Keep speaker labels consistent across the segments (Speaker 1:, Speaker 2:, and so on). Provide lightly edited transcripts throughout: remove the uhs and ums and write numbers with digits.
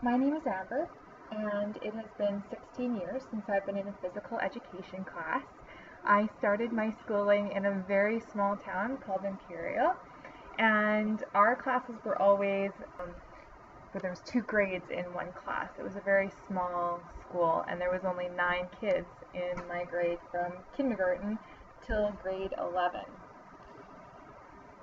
Speaker 1: My name is Amber, and it has been 16 years since I've been in a physical education class. I started my schooling in a very small town called Imperial, and our classes were always where there was two grades in one class. It was a very small school, and there was only 9 kids in my grade from kindergarten till grade 11.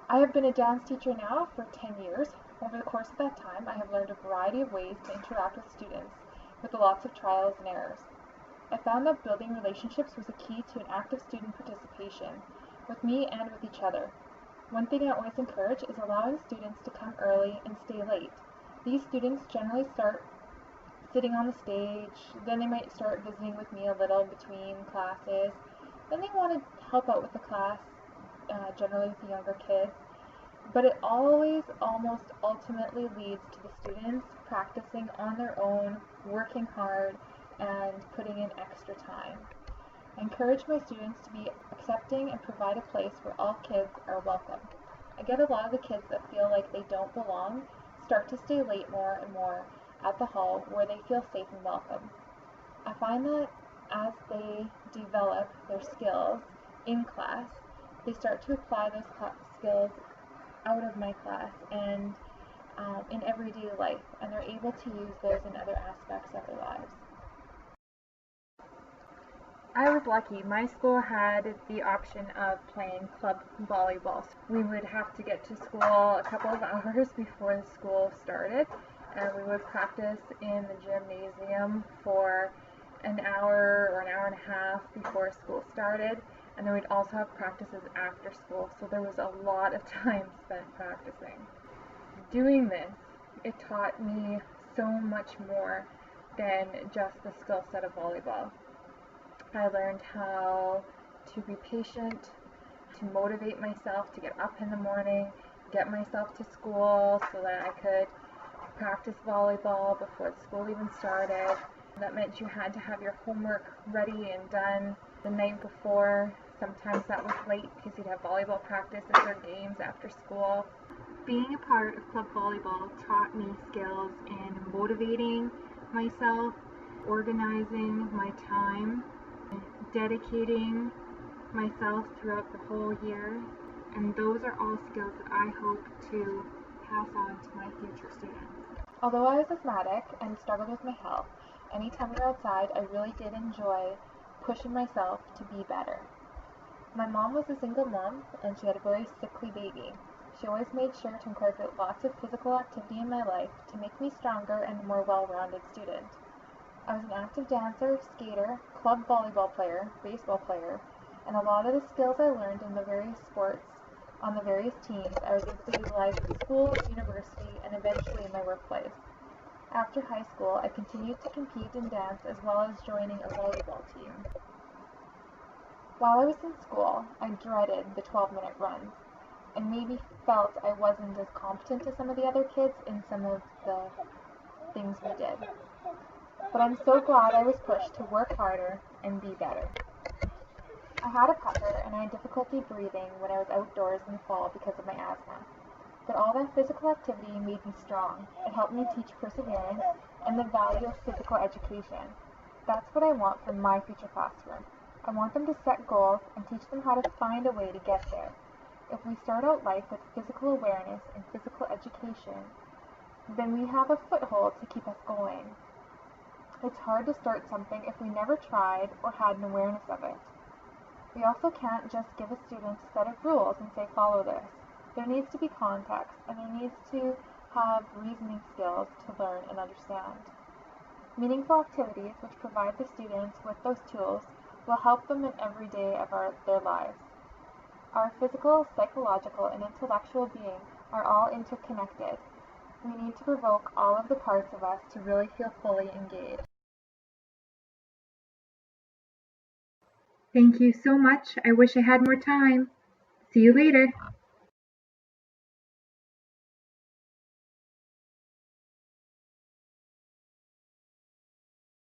Speaker 1: I have been a dance teacher now for 10 years. Over the course of that time, I have learned a variety of ways to interact with students with lots of trials and errors. I found that building relationships was a key to an active student participation, with me and with each other. One thing I always encourage is allowing students to come early and stay late. These students generally start sitting on the stage, then they might start visiting with me a little between classes, then they want to help out with the class, generally with the younger kids. But it always almost ultimately leads to the students practicing on their own, working hard, and putting in extra time. I encourage my students to be accepting and provide a place where all kids are welcome. I get a lot of the kids that feel like they don't belong start to stay late more and more at the hall where they feel safe and welcome. I find that as they develop their skills in class, they start to apply those skills out of my class and in everyday life, and they're able to use those in other aspects of their lives. I was lucky. My school had the option of playing club volleyball. We would have to get to school a couple of hours before the school started, and we would practice in the gymnasium for an hour or an hour and a half before school started, and then we'd also have practices after school, so there was a lot of time spent practicing. Doing this, it taught me so much more than just the skill set of volleyball. I learned how to be patient, to motivate myself to get up in the morning, get myself to school so that I could practice volleyball before the school even started. That meant you had to have your homework ready and done the night before. Sometimes that was late because you'd have volleyball practices or games after school. Being a part of club volleyball taught me skills in motivating myself, organizing my time, dedicating myself throughout the whole year, and those are all skills that I hope to pass on to my future students. Although I was asthmatic and struggled with my health, anytime we were outside, I really did enjoy pushing myself to be better. My mom was a single mom, and she had a very sickly baby. She always made sure to incorporate lots of physical activity in my life to make me stronger and a more well-rounded student. I was an active dancer, skater, club volleyball player, baseball player, and a lot of the skills I learned in the various sports on the various teams I was able to utilize at school, university, and eventually in my workplace. After high school, I continued to compete in dance as well as joining a volleyball team. While I was in school, I dreaded the 12-minute runs and maybe felt I wasn't as competent as some of the other kids in some of the things we did. But I'm so glad I was pushed to work harder and be better. I had a pucker and I had difficulty breathing when I was outdoors in the fall because of my asthma. But all that physical activity made me strong. It helped me teach perseverance and the value of physical education. That's what I want for my future classroom. I want them to set goals and teach them how to find a way to get there. If we start out life with physical awareness and physical education, then we have a foothold to keep us going. It's hard to start something if we never tried or had an awareness of it. We also can't just give a student a set of rules and say follow this. There needs to be context, and there needs to have reasoning skills to learn and understand. Meaningful activities which provide the students with those tools will help them in every day of their lives. Our physical, psychological, and intellectual being are all interconnected. We need to provoke all of the parts of us to really feel fully engaged. Thank you so much. I wish I had more time. See you later.